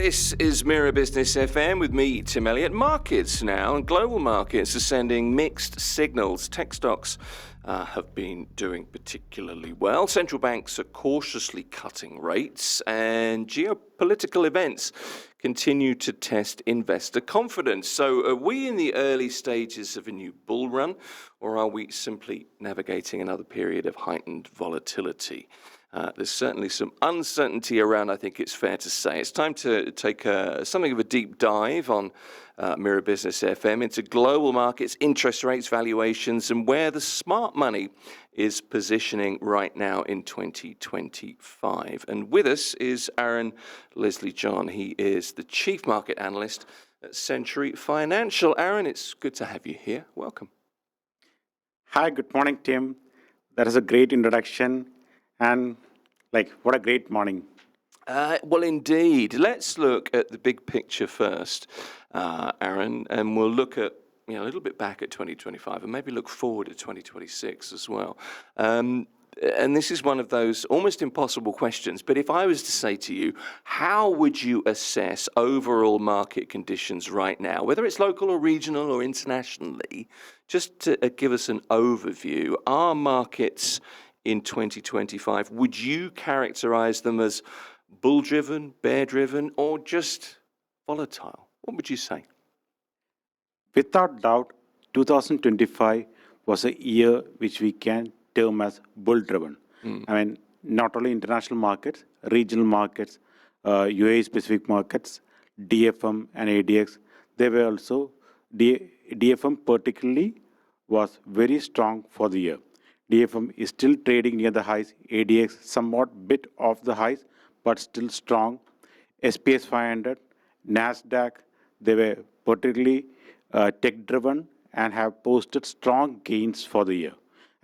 This is Mira Business FM with me, Tim Elliott. Markets now, and global markets are sending mixed signals. Tech stocks have been doing particularly well. Central banks are cautiously cutting rates, and geopolitical events continue to test investor confidence. So are we in the early stages of a new bull run, or are we simply navigating another period of heightened volatility? There's certainly some uncertainty around, I think it's fair to say. It's time to take something of a deep dive on Mira Business FM into global markets, interest rates, valuations, and where the smart money is positioning right now in 2025. And with us is Arun Leslie John. He is the Chief Market Analyst at Century Financial. Arun, it's good to have you here. Welcome. Hi, good morning, Tim. That is a great introduction. And what a great morning. Well, indeed. Let's look at the big picture first, Arun, and we'll look at a little bit back at 2025 and maybe look forward at 2026 as well. And this is one of those almost impossible questions, but if I was to say to you, how would you assess overall market conditions right now, whether it's local or regional or internationally, just to give us an overview? Are markets in 2025, would you characterize them as bull-driven, bear-driven, or just volatile? What would you say? Without doubt, 2025 was a year which we can term as bull-driven. I mean, not only international markets, regional markets, UAE-specific markets, DFM and ADX, they were also, DFM particularly was very strong for the year. DFM is still trading near the highs, ADX somewhat bit off the highs, but still strong. SPS 500, NASDAQ, they were particularly tech-driven and have posted strong gains for the year.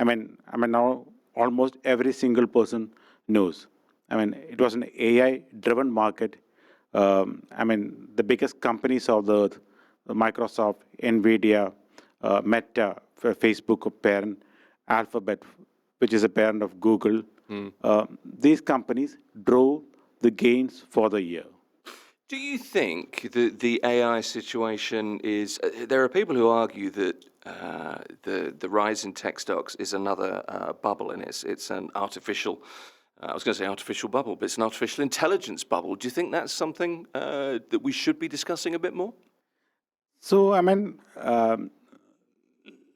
I mean now almost every single person knows. It was an AI-driven market. The biggest companies of the earth, Microsoft, Nvidia, Meta, Facebook parent, Alphabet, which is a parent of Google, these companies drove the gains for the year. Do you think that the AI situation is... there are people who argue that the rise in tech stocks is another bubble, and it's an artificial... I was going to say artificial bubble, but it's an artificial intelligence bubble. Do you think that's something that we should be discussing a bit more? So,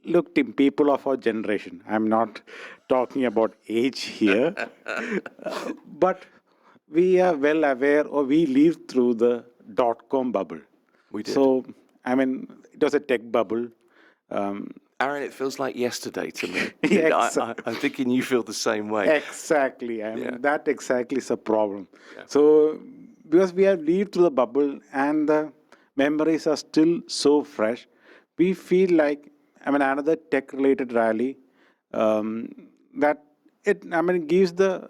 look, Tim, people of our generation, I'm not talking about age here, but we are well aware, or we lived through the dot-com bubble. We did. So, it was a tech bubble. Arun, it feels like yesterday to me. Yeah, I'm thinking you feel the same way. Exactly. That exactly is a problem. Yeah. So, because we have lived through the bubble and the memories are still so fresh, we feel like another tech-related rally that it gives the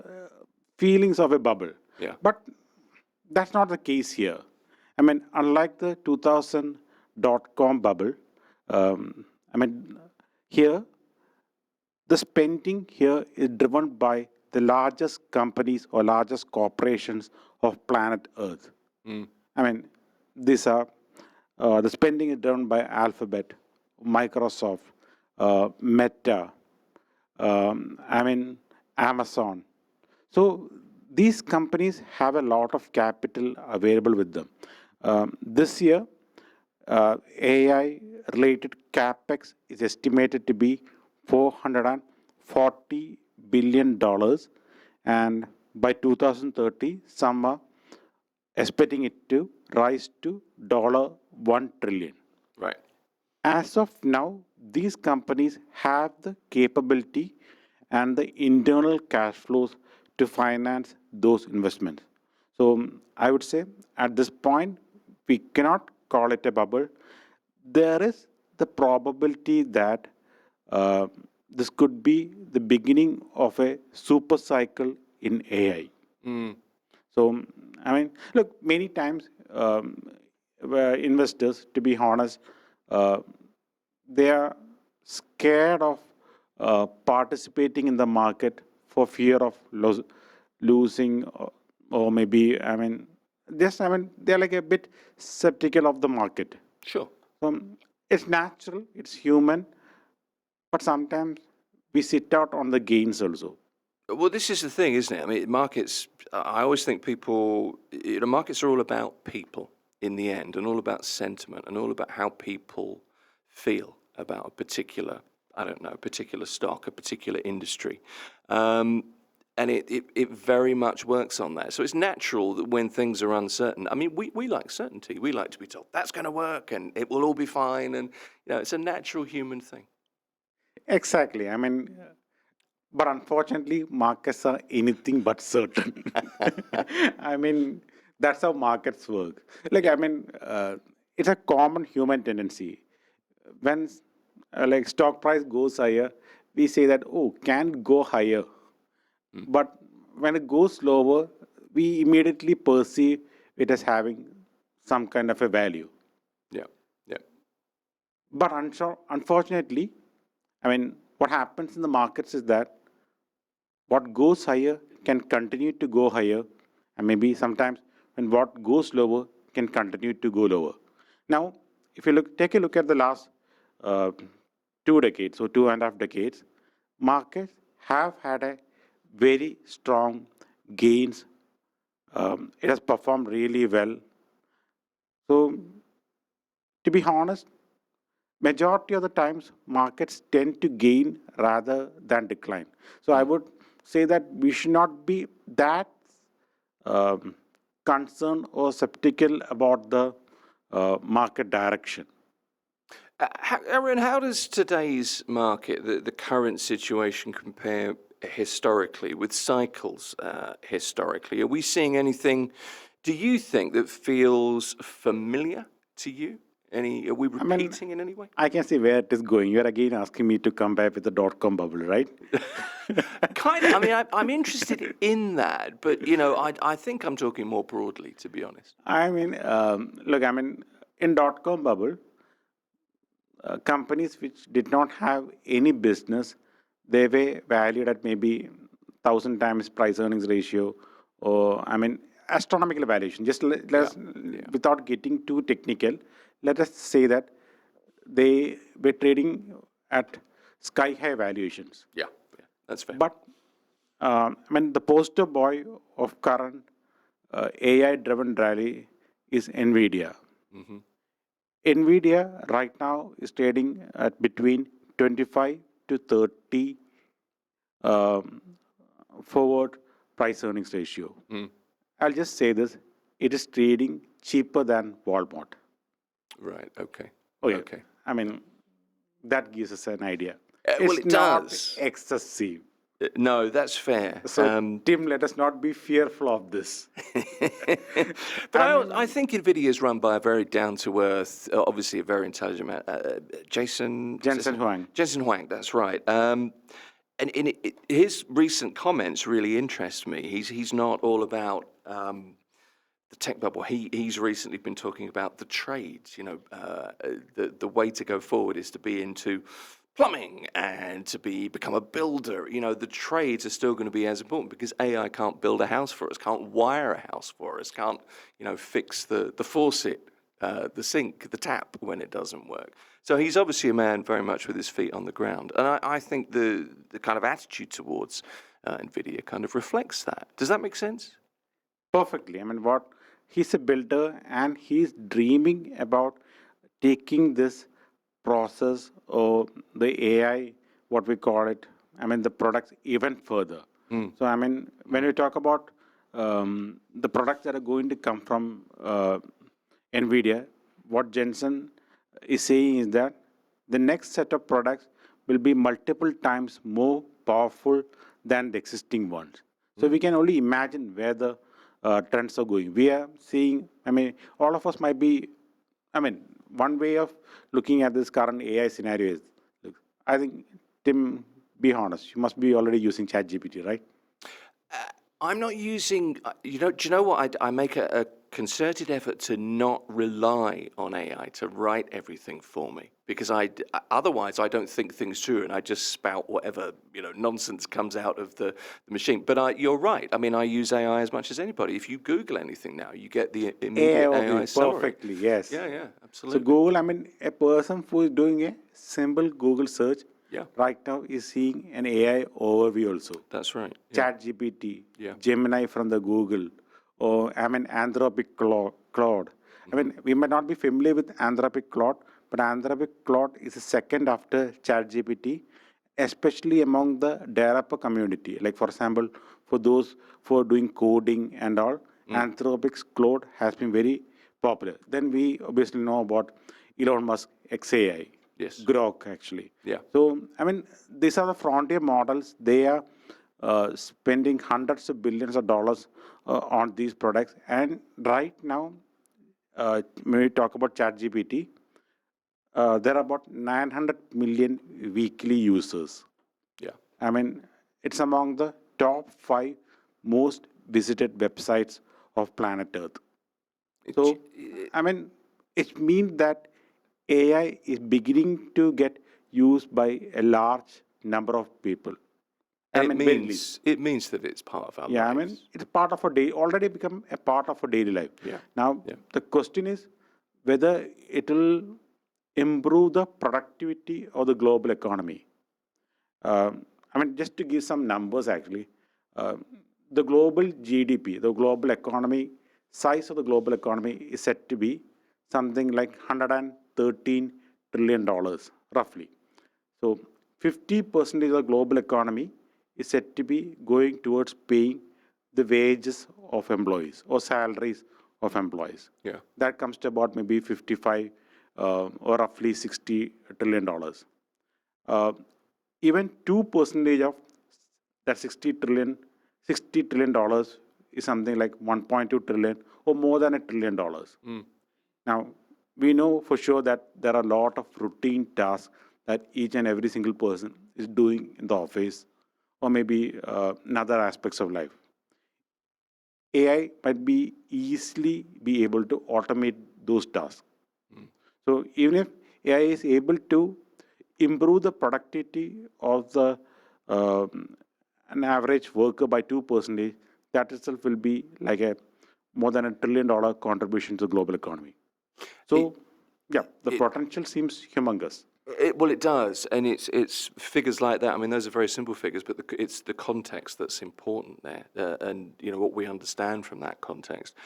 feelings of a bubble. Yeah. But that's not the case here. Unlike the 2000 dot-com bubble, here the spending here is driven by the largest companies or largest corporations of planet Earth. These are the spending is driven by Alphabet, Microsoft, Meta, Amazon. So these companies have a lot of capital available with them. This year, AI-related capex is estimated to be $440 billion, and by 2030, some are expecting it to rise to $1 trillion. Right. As of now, these companies have the capability and the internal cash flows to finance those investments. So I would say at this point, we cannot call it a bubble. There is the probability that this could be the beginning of a super cycle in AI. So, look, many times investors, to be honest, they are scared of participating in the market for fear of losing or maybe, they're like a bit skeptical of the market. Sure. It's natural, it's human, but sometimes we sit out on the gains also. Well, this is the thing, isn't it? I mean, markets, I always think markets are all about people in the end, and all about sentiment, and all about how people feel about a particular, particular stock, a particular industry. And it very much works on that. So it's natural that when things are uncertain, I mean, we like certainty. We like to be told that's going to work and it will all be fine. And, it's a natural human thing. Exactly. But unfortunately, markets are anything but certain. That's how markets work. It's a common human tendency. When stock price goes higher, we say that, oh, can it go higher? But when it goes lower, we immediately perceive it as having some kind of a value. Yeah, yeah. But unfortunately, what happens in the markets is that what goes higher can continue to go higher, and maybe sometimes when what goes lower can continue to go lower. Now, if you take a look at the last 2 decades or 2.5 decades, markets have had a very strong gains. It has performed really well. So, to be honest, majority of the times markets tend to gain rather than decline. So I would say that we should not be that concerned or skeptical about the market direction. Arun, how does today's market, the current situation, compare historically with cycles historically? Are we seeing anything, do you think, that feels familiar to you? Are we repeating in any way? I can see where it is going. You're again asking me to come back with the dot-com bubble, right? Kind of. I'm interested in that, but I think I'm talking more broadly, to be honest. In dot-com bubble, companies which did not have any business, they were valued at maybe 1,000 times price earnings ratio, or astronomical valuation. Just without getting too technical, let us say that they were trading at sky high valuations. Yeah, that's fair. But the poster boy of current AI driven rally is Nvidia. Mm-hmm. Nvidia right now is trading at between 25 to 30 forward price earnings ratio. I'll just say this, it is trading cheaper than Walmart. Right, okay. Okay. That gives us an idea. Well, it does. Not excessive. No, that's fair. So, Tim, let us not be fearful of this. But I think Nvidia is run by a very down-to-earth, obviously a very intelligent man, Jensen Huang. Jensen Huang, that's right. And his recent comments really interest me. He's not all about the tech bubble. He's recently been talking about the trades. The way to go forward is to be into plumbing and to become a builder. The trades are still going to be as important because AI can't build a house for us, can't wire a house for us, can't fix the faucet, the sink, the tap when it doesn't work. So he's obviously a man very much with his feet on the ground, and I think the kind of attitude towards Nvidia kind of reflects that. Does that make sense? Perfectly. He's a builder and he's dreaming about taking this process or the AI, what we call it, the products even further. So, when we talk about the products that are going to come from Nvidia, what Jensen is saying is that the next set of products will be multiple times more powerful than the existing ones. So we can only imagine where the trends are going. We are seeing, all of us might be, one way of looking at this current AI scenario is, I think, Tim, be honest, you must be already using ChatGPT, right? I'm not using, do you know what? I make a concerted effort to not rely on AI to write everything for me because otherwise I don't think things through and I just spout whatever, nonsense comes out of the machine. But you're right. I mean, I use AI as much as anybody. If you Google anything now, you get the immediate AI summary. Perfectly, yes. Yeah, So absolutely. Google, I mean, a person who is doing a simple Google search Yeah, right now is seeing an AI overview also. that's right. Yeah. ChatGPT, Yeah. Gemini from the Google, or Anthropic Claude. I mean, we might not be familiar with Anthropic Claude, but Anthropic Claude is a second after ChatGPT, especially among the developer community. Like, for example, for those for doing coding and all, Anthropic's Claude has been very popular. Then we obviously know about Elon Musk XAI. Yes. Grok, actually. Yeah. So, I mean, these are the frontier models. They are spending hundreds of billions of dollars on these products. And right now, when we talk about ChatGPT, there are about 900 million weekly users. Yeah. I mean, it's among the top 5 most visited websites of planet Earth. So, I mean, it means that AI is beginning to get used by a large number of people. I And mean, very least. it means that it's part of our Yeah, I lives. mean, it's part of a day, already become a part of a daily life. Yeah. Now, Yeah. the question is whether it will improve the productivity of the global economy. I mean, just to give some numbers, actually, the global GDP, the global economy, size of the global economy is set to be something like $113 trillion, roughly. So 50% of the global economy is said to be going towards paying the wages of employees or salaries of employees. Yeah. That comes to about maybe 55 or roughly $60 trillion. Even 2% of that $60 trillion is something like 1.2 trillion or more than $1 trillion. Now, we know for sure that there are a lot of routine tasks that each and every single person is doing in the office or maybe in other aspects of life. AI might be easily be able to automate those tasks. So even if AI is able to improve the productivity of the an average worker by 2%, that itself will be like a more than $1 trillion contribution to the global economy. So, yeah, the potential seems humongous. Well, it does, and it's figures like that. I mean, those are very simple figures, but it's the context that's important there, and what we understand from that context.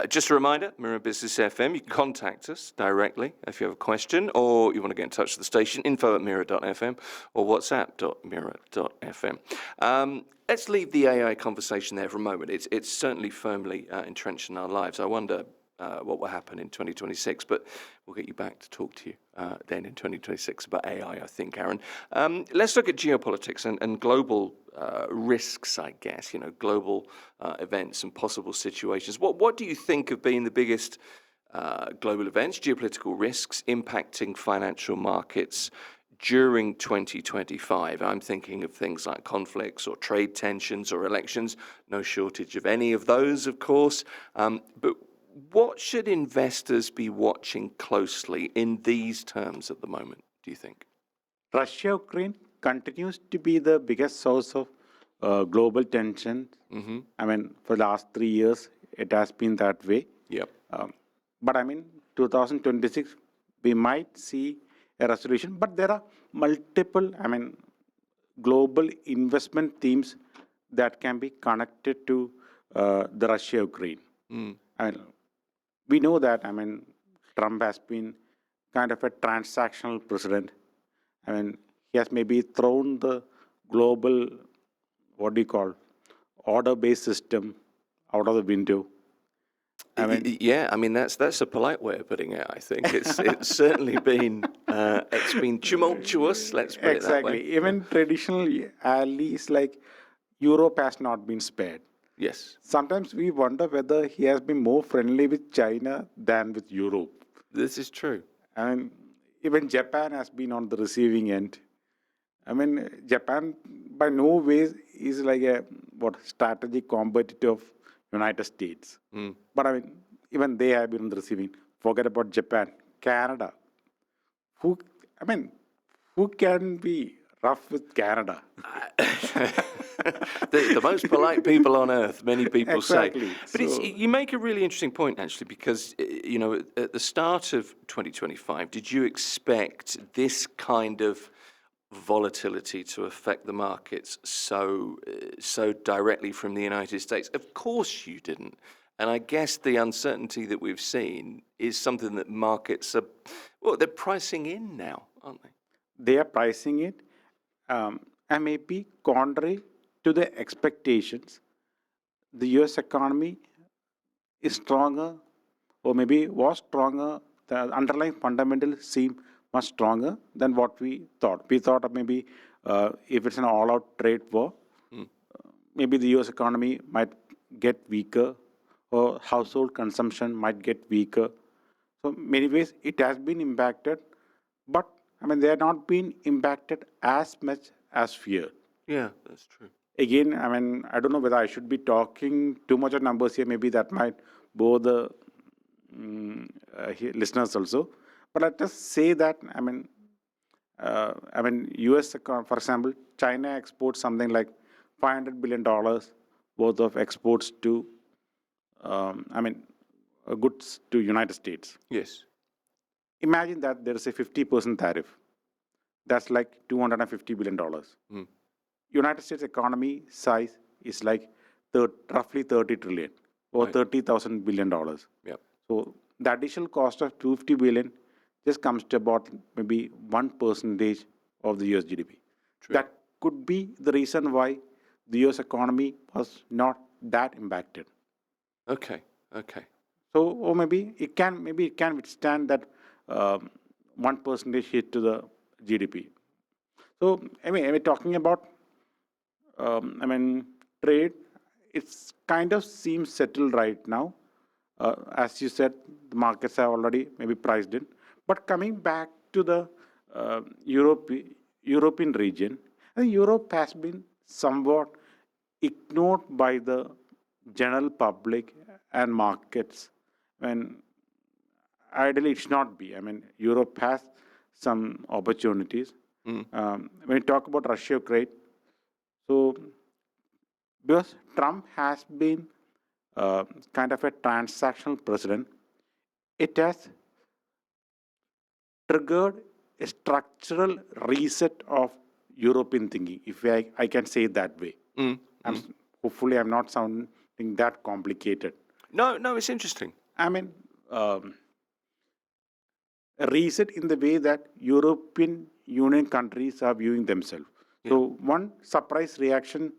Just a reminder, Mira Business FM. You can contact us directly if you have a question, or you want to get in touch with the station. info@mira.fm or whatsapp.mira.fm. Let's leave the AI conversation there for a moment. It's certainly firmly entrenched in our lives. I wonder what will happen in 2026, but we'll get you back to talk to you then in 2026 about AI, I think, Aaron. Let's look at geopolitics and global risks, I guess, global events and possible situations. What do you think have been the biggest global events, geopolitical risks impacting financial markets during 2025? I'm thinking of things like conflicts or trade tensions or elections. No shortage of any of those, of course. But what should investors be watching closely in these terms at the moment, do you think? Russia-Ukraine continues to be the biggest source of global tension. I mean, for the last 3 years, it has been that way. Yep. But I mean, 2026, we might see a resolution. But there are multiple, global investment themes that can be connected to the Russia-Ukraine. I mean, we know that, Trump has been kind of a transactional president. He has maybe thrown the global, order-based system out of the window. That's a polite way of putting it. I think it's certainly been it's been tumultuous. Let's put it that way. Exactly. Even traditional allies like Europe has not been spared. Yes. Sometimes we wonder whether he has been more friendly with China than with Europe. This is true. Even Japan has been on the receiving end. Japan by no ways is like a strategic competitor of United States. But I mean, even they have been receiving. Forget about Japan, Canada. Who I mean, who can be rough with Canada? The most polite people on earth, many people Exactly. say. But you make a really interesting point, actually, because at the start of 2025, did you expect this kind of volatility to affect the markets so directly from the United States? Of course you didn't. And I guess the uncertainty that we've seen is something that markets they're pricing in now, aren't they? They are pricing it, and maybe contrary to the expectations, the US economy is stronger, or maybe was stronger. The underlying fundamentals seem much stronger than what we thought. We thought maybe if it's an all-out trade war, maybe the US economy might get weaker, or household consumption might get weaker. So, many ways it has been impacted, but I mean, they have not been impacted as much as feared. Yeah, that's true. Again, I mean, I don't know whether I should be talking too much of numbers here. Maybe that might bore the listeners also. But let us say that U.S. For example, China exports something like $500 billion worth of exports to, goods to United States. Yes. Imagine that there is a 50% tariff. That's like $250 billion. United States economy size is like roughly 30 trillion or Right. $30,000 billion. Yep. So the additional cost of 250 billion just comes to about maybe 1% of the US GDP. True. That could be the reason why the US economy was not that impacted. Okay. Okay. So, or maybe it can withstand that 1% hit to the GDP. So, I mean talking about trade, it's kind of seems settled right now. As you said, the markets have already maybe priced in. But coming back to the European region, I think Europe has been somewhat ignored by the general public and markets. When ideally it should not be. I mean, Europe has some opportunities. When we talk about Russia, Ukraine, so because Trump has been kind of a transactional president, it has triggered a structural reset of European thinking, if I can say it that way. Hopefully, I'm not sounding that complicated. No, it's interesting. I mean, a reset in the way that European Union countries are viewing themselves. So, one surprise reaction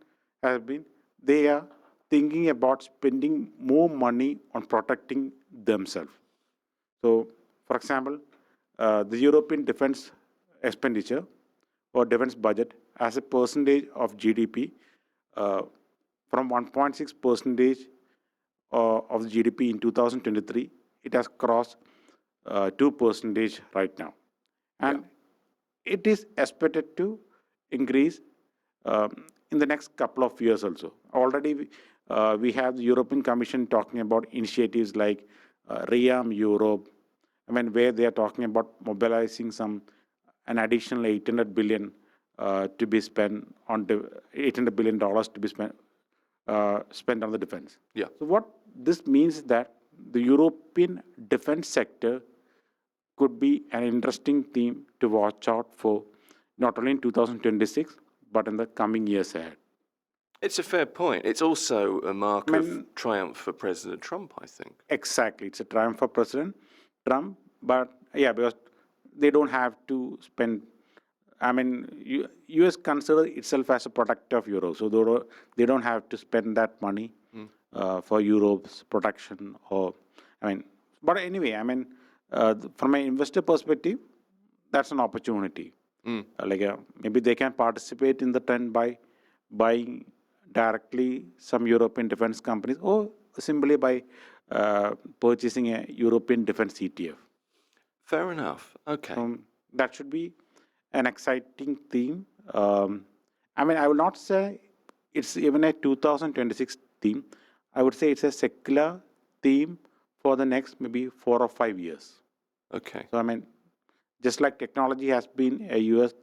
has been they are thinking about spending more money on protecting themselves. So, for example, the European defense expenditure or defense budget as a percentage of GDP from 1.6 percentage of the GDP in 2023, it has crossed 2% right now. And it is expected to increase in the next couple of years also. Already we have the European Commission talking about initiatives like REAM Europe, where they are talking about mobilizing an additional 800 billion to be spent on $800 billion to be spent on the defense. Yeah. So what this means is that the European defense sector could be an interesting theme to watch out for, not only in 2026 but in the coming years ahead. It's a fair point. It's also a mark of triumph for President Trump, I think. Exactly. It's a triumph for President Trump, but because they don't have to spend. US consider itself as a product of Europe, so they don't have to spend that money for Europe's production. But anyway, from an investor perspective, that's an opportunity. Maybe they can participate in the trend by buying directly some European defense companies, or simply by purchasing a European defense ETF. Fair enough. Okay. That should be an exciting theme. I will not say it's even a 2026 theme. I would say it's a secular theme for the next maybe 4 or 5 years. Okay. So I mean, just like technology has been a US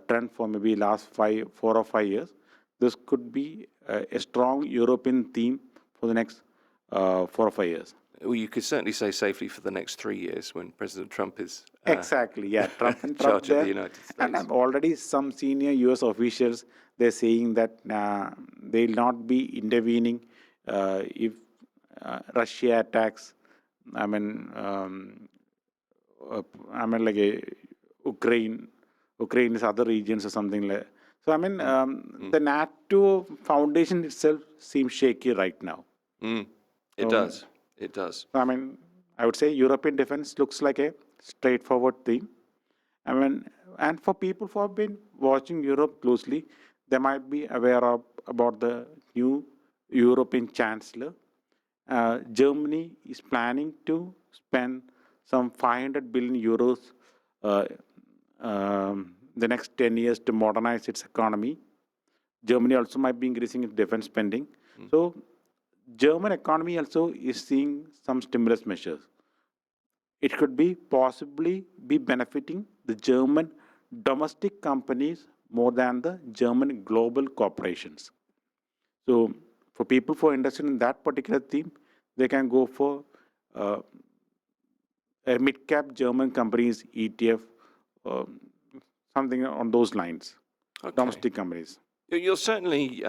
trend for maybe last 4 or 5 years, this could be a strong European theme for the next 4 or 5 years. Well, you could certainly say safely for the next 3 years when President Trump is Exactly, yeah, Trump in Trump charge of the there, United and States. already some senior U.S. officials they're saying that they'll not be intervening if Russia attacks. I mean, like a Ukraine, Ukraine's other regions or something like. So I mean, the NATO foundation itself seems shaky right now. It So, does. It does. I mean, I would say European defense looks like a straightforward theme. I mean, and for people who have been watching Europe closely, they might be aware of about the new European Chancellor. Germany is planning to spend some 500 billion euros uh, the next 10 years to modernize its economy. Germany also might be increasing its defense spending. So, German economy also is seeing some stimulus measures. It could be possibly be benefiting the German domestic companies more than the German global corporations. So, for people who are interested in that particular theme, they can go for uh, a mid-cap German companies ETF, um, something on those lines, Okay. domestic companies. You're certainly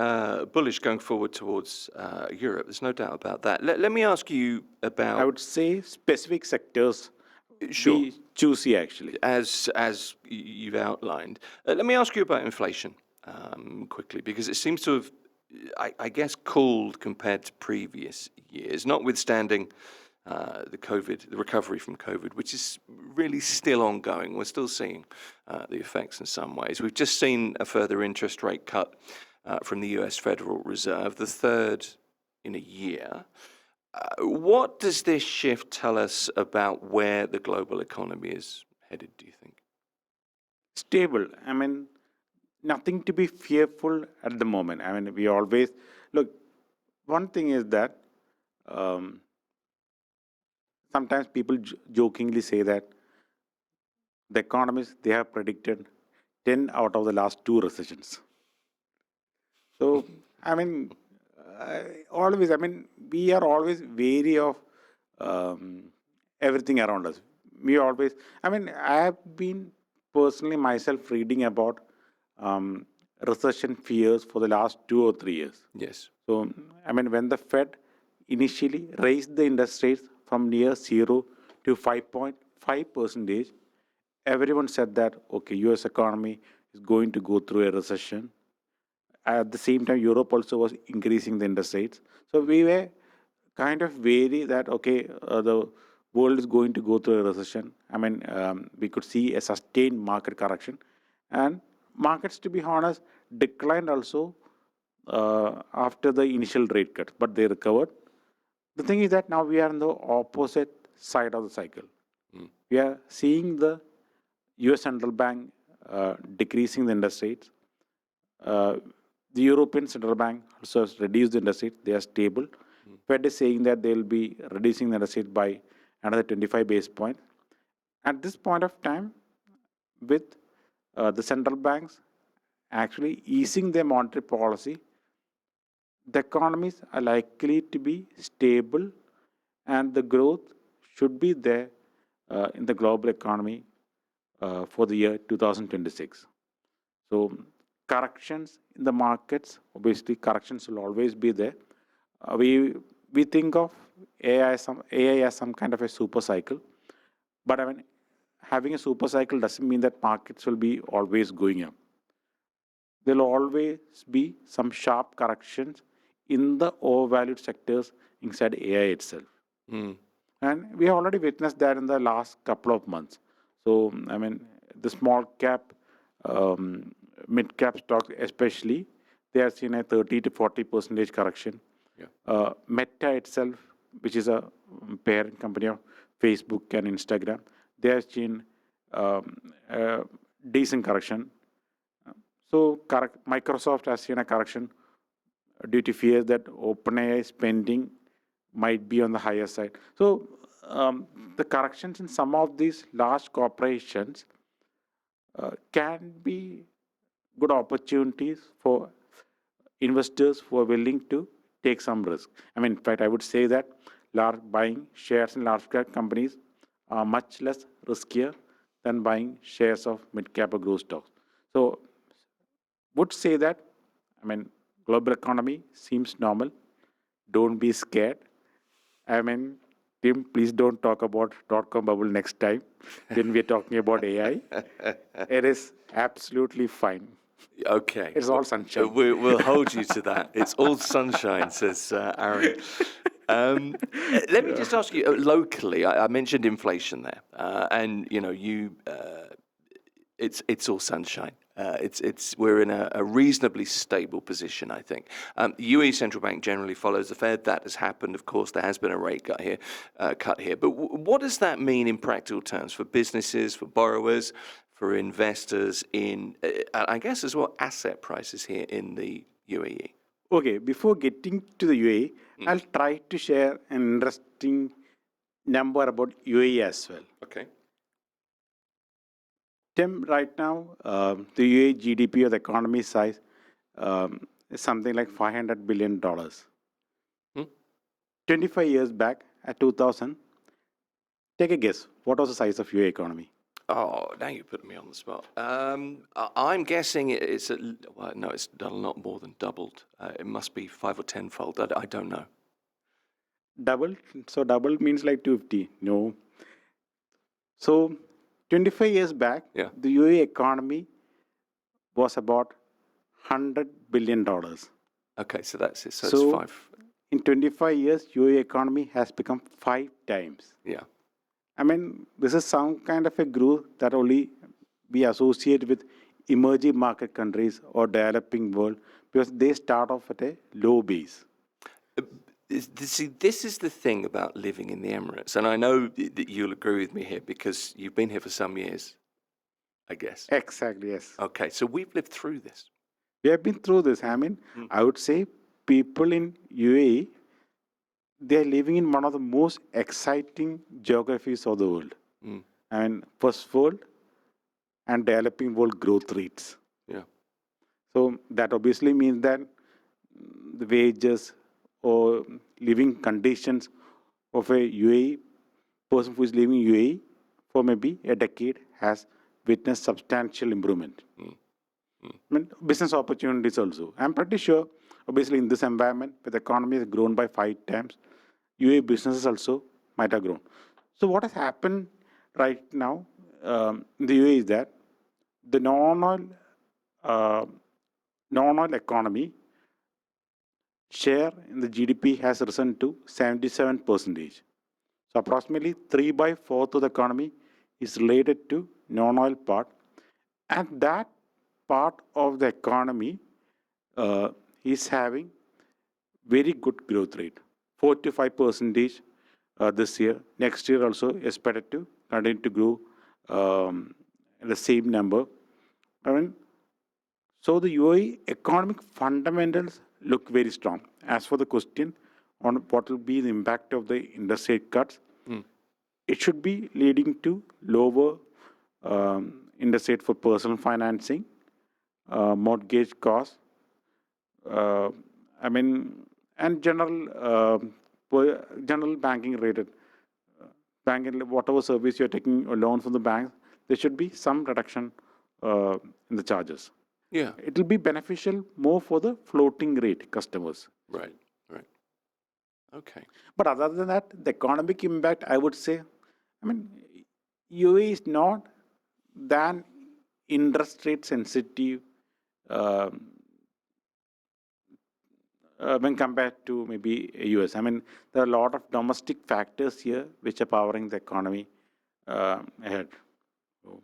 bullish going forward towards Europe. There's no doubt about that. Let me ask you about. I would say specific sectors Sure. be choosy actually. As you've outlined. Let me ask you about inflation quickly, because it seems to have, I guess, cooled compared to previous years, notwithstanding the recovery from COVID, which is really still ongoing. We're still seeing the effects in some ways. We've just seen a further interest rate cut from the US Federal Reserve, the third in a year. What does this shift tell us about where the global economy is headed, do you think? Stable. I mean, nothing to be fearful at the moment. I mean, we always look. One thing is that um, sometimes people jokingly say that the economists they have predicted 10 out of the last 2 recessions. So I mean, always. I mean, we are always wary of um, everything around us. We always. I mean, I have been personally myself reading about um, recession fears for the last 2 or 3 years. Yes. So, I mean, when the Fed initially raised the interest rates from near zero to 5.5 percentage, everyone said that okay, U.S. economy is going to go through a recession. At the same time, Europe also was increasing the interest rates. So we were kind of wary that okay, the world is going to go through a recession. I mean, we could see a sustained market correction, and markets, to be honest, declined also after the initial rate cut, but they recovered. The thing is that now we are on the opposite side of the cycle. We are seeing the U.S. central bank decreasing the interest rates. Uh, the European Central Bank also has reduced the interest rate. They are stable. Fed is saying that they will be reducing the interest rate by another 25 basis points. At this point of time, with the central banks actually easing their monetary policy, the economies are likely to be stable and the growth should be there in the global economy for the year 2026. So corrections in the markets, obviously corrections will always be there. We think of AI as some kind of a super cycle, but I mean having a super cycle doesn't mean that markets will be always going up. There will always be some sharp corrections in the overvalued sectors inside AI itself. And we have already witnessed that in the last couple of months. So, I mean, the small cap, mid cap stocks, especially, they have seen a 30 to 40% correction. Meta itself, which is a parent company of Facebook and Instagram, they have seen a decent correction. So Microsoft has seen a correction due to fear that OpenAI spending might be on the higher side. So the corrections in some of these large corporations can be good opportunities for investors who are willing to take some risk. I mean, in fact, I would say that buying shares in large cap companies are much less riskier than buying shares of mid-cap or growth stocks. So, would say that, I mean, global economy seems normal. Don't be scared. I mean, Tim, please don't talk about dot-com bubble next time when we're talking about AI. It is absolutely fine. Okay. It's all sunshine. We'll hold you to that. It's all sunshine, says Arun. Let me just ask you locally. I mentioned inflation there, and it's all sunshine. We're in a reasonably stable position, I think. UAE central bank generally follows the Fed. That has happened, of course. There has been a rate cut here. But what does that mean in practical terms for businesses, for borrowers, for investors in, I guess as well, asset prices here in the UAE? Okay, before getting to the UAE, I'll try to share an interesting number about UAE as well. Okay. Tim, right now, the UAE GDP or the economy size is something like $500 billion. 25 years back, at 2000, take a guess. What was the size of UAE economy? Oh, now you put me on the spot. I'm guessing it's it's a lot more than doubled. It must be 5 or 10-fold. I don't know. Double? So double means like 250. No. So 25 years back, the UAE economy was about $100 billion. Okay, so that's it. So So it's 5. in 25 years, UAE economy has become 5 times. Yeah. I mean, this is some kind of a growth that only we associate with emerging market countries or developing world because they start off at a low base. See, this is the thing about living in the Emirates, and I know that you'll agree with me here because you've been here for some years, I guess. Exactly, yes. Okay, so we've lived through this. We have been through this. I mean, I would say people in UAE, they are living in one of the most exciting geographies of the world. I mean, first world and developing world growth rates. Yeah. So that obviously means that the wages or living conditions of a UAE person who is living in UAE for maybe a decade has witnessed substantial improvement. I mean, business opportunities also. I'm pretty sure, obviously, in this environment, where the economy has grown by 5 times, UAE businesses also might have grown. So what has happened right now in the UAE is that the non-oil economy share in the GDP has risen to 77%. So approximately 3 by 4 of the economy is related to non-oil part. And that part of the economy is having very good growth rate, 4 to 5% this year. Next year also expected to continue to grow the same number. I mean, so the UAE economic fundamentals look very strong. As for the question on what will be the impact of the interest rate cuts, it should be leading to lower interest rate for personal financing, mortgage costs, and general banking rated whatever service you're taking a loan from the bank, there should be some reduction in the charges. Yeah. It will be beneficial more for the floating rate customers. Right. Okay. But other than that, the economic impact, I would say, UAE is not that interest rate sensitive when compared to maybe US. There are a lot of domestic factors here which are powering the economy ahead. So,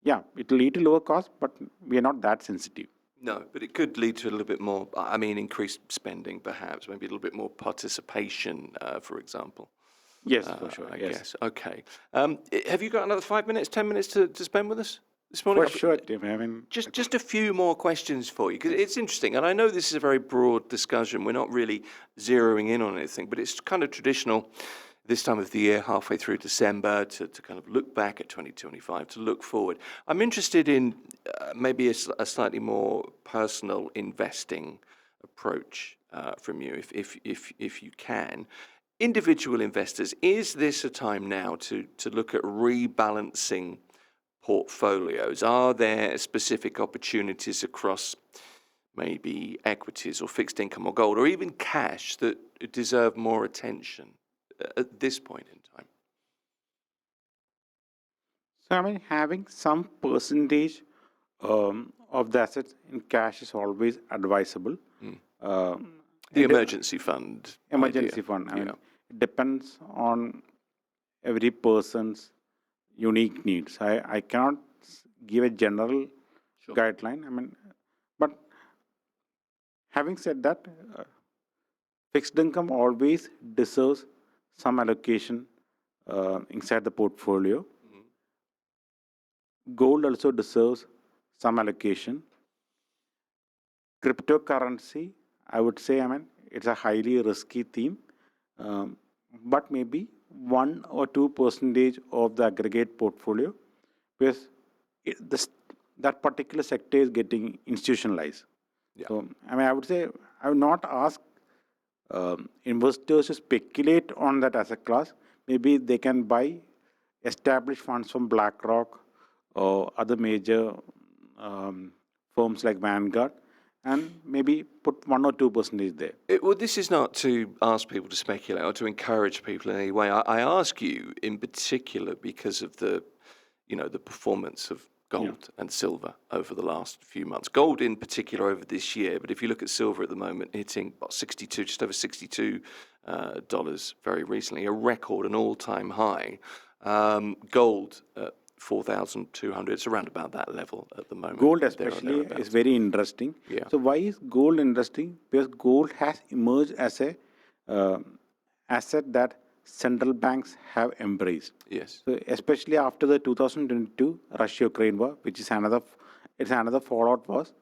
yeah, it will lead to lower cost, but we are not that sensitive. No, but it could lead to a little bit more, increased spending perhaps, maybe a little bit more participation, for example. Yes, for sure. I guess. Okay. Have you got another 5 minutes, 10 minutes to spend with us? this morning. For sure, Tim. I mean, Just a few more questions for you, because it's interesting, and I know this is a very broad discussion. We're not really zeroing in on anything, but it's kind of traditional this time of the year, halfway through December, to kind of look back at 2025, to look forward. I'm interested in maybe a slightly more personal investing approach from you, if you can. Individual investors, is this a time now to look at rebalancing portfolios? Are there specific opportunities across maybe equities or fixed income or gold or even cash that deserve more attention at this point in time? so I mean, having some percentage of the assets in cash is always advisable. The emergency fund. Emergency idea. fund. I mean, Yeah. it depends on every person's unique needs. I cannot give a general Sure. guideline. I mean, but having said that, fixed income always deserves some allocation inside the portfolio. Gold also deserves some allocation. Cryptocurrency, I would say, I mean, it's a highly risky theme, but maybe 1 or 2% of the aggregate portfolio, because that particular sector is getting institutionalized. Yeah. So, I mean, I would say I would not ask investors to speculate on that asset class. Maybe they can buy established funds from BlackRock or other major firms like Vanguard, and maybe put 1 or 2% there. Well, this is not to ask people to speculate or to encourage people in any way. I ask you in particular because of the performance of gold and silver over the last few months. Gold in particular over this year, but if you look at silver at the moment, hitting just over $62 very recently, a record, an all-time high. Gold at 4,200, it's around about that level at the moment. Gold especially is very interesting. Yeah. So why is gold interesting? Because gold has emerged as a asset that central banks have embraced. Yes. So especially after the 2022 Russia-Ukraine war, which is another fallout was.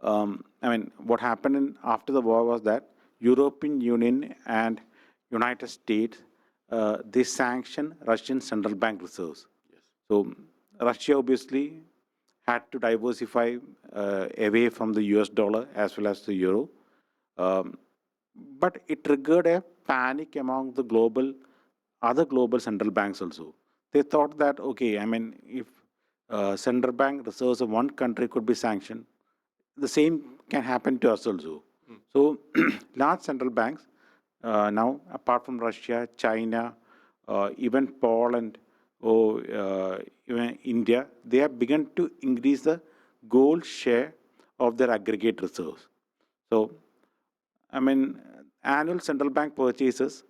I mean, what happened after the war was that European Union and United States, they sanctioned Russian central bank reserves. So Russia obviously had to diversify away from the US dollar as well as the euro. But it triggered a panic among the other global central banks also. They thought that, okay, I mean, if central bank reserves of one country could be sanctioned, the same can happen to us also. So large central banks now, apart from Russia, China, even Poland, or even India, they have begun to increase the gold share of their aggregate reserves. So, I mean, annual central bank purchases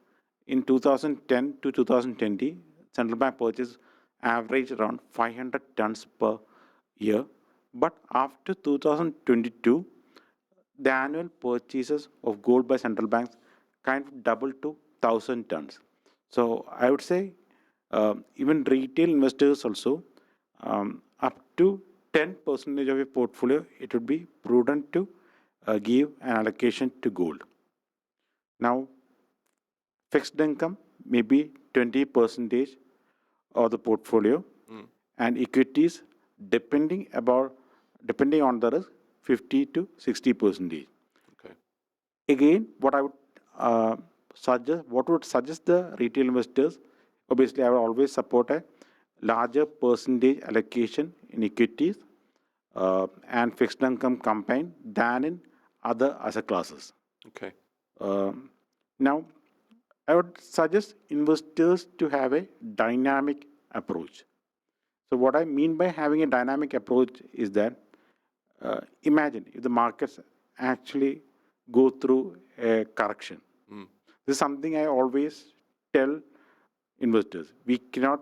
in 2010 to 2020, central bank purchase averaged around 500 tons per year. But after 2022, the annual purchases of gold by central banks kind of doubled to 1,000 tons. So I would say even retail investors also, up to 10% of your portfolio, it would be prudent to give an allocation to gold. Now, fixed income maybe 20% of the portfolio, and equities depending on the risk 50 to 60%. Okay. Again, what would suggest the retail investors, obviously I would always support a larger percentage allocation in equities and fixed income combined than in other asset classes. Okay. Now, I would suggest investors to have a dynamic approach. So what I mean by having a dynamic approach is that imagine if the markets actually go through a correction. This is something I always tell investors. We cannot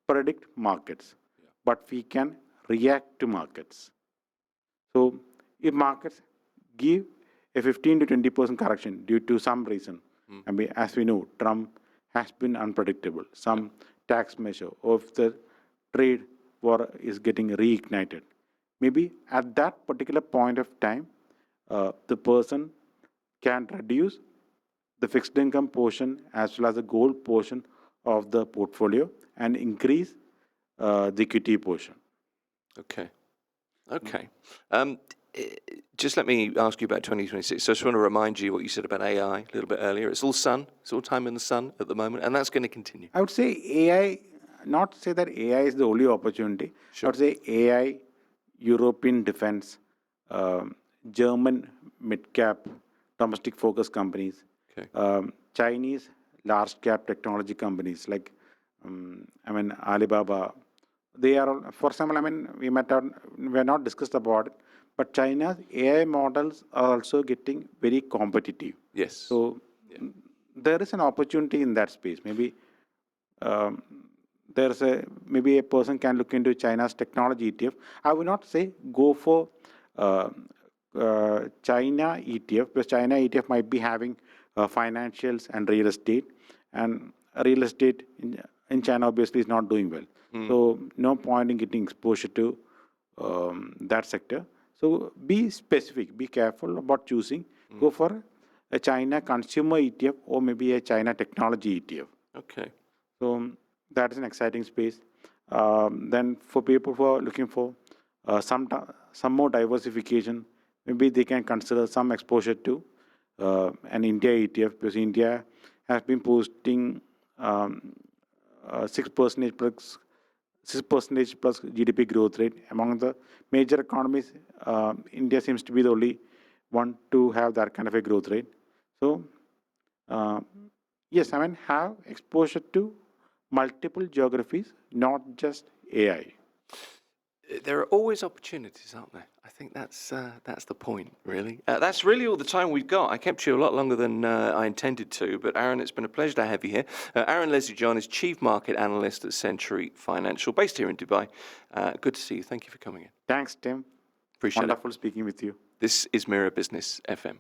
predict markets, but we can react to markets. So if markets give a 15 to 20% correction due to some reason, I mean, as we know, Trump has been unpredictable, some tax measure, or if the trade war is getting reignited. Maybe at that particular point of time, the person can reduce the fixed income portion as well as the gold portion of the portfolio and increase the equity portion. Okay. Just let me ask you about 2026. So I just want to remind you what you said about AI a little bit earlier. It's all sun. It's all time in the sun at the moment, and that's going to continue. I would say AI, not say that AI is the only opportunity. Sure. I would say AI, European defense, German mid-cap domestic focus companies, Okay. Chinese large-cap technology companies like, Alibaba. They are, for example, we have not discussed about it, but China's AI models are also getting very competitive. Yes. So there is an opportunity in that space. Maybe maybe a person can look into China's technology ETF. I would not say go for China ETF, because China ETF might be having financials and real estate, and real estate in China obviously is not doing well. So no point in getting exposure to that sector. So be specific, be careful about choosing. Go for a China consumer ETF or maybe a China technology ETF. Okay. So that is an exciting space. Then for people who are looking for some more diversification, maybe they can consider some exposure to an India ETF, because India has been posting 6% plus GDP growth rate. Among the major economies, India seems to be the only one to have that kind of a growth rate. So, yes, have exposure to multiple geographies, not just AI. There are always opportunities, aren't there? I think that's the point, really. That's really all the time we've got. I kept you a lot longer than I intended to, but Arun, it's been a pleasure to have you here. Arun Leslie John is Chief Market Analyst at Century Financial, based here in Dubai. Good to see you. Thank you for coming in. Thanks, Tim. Appreciate Wonderful speaking with you. This is Mira Business FM.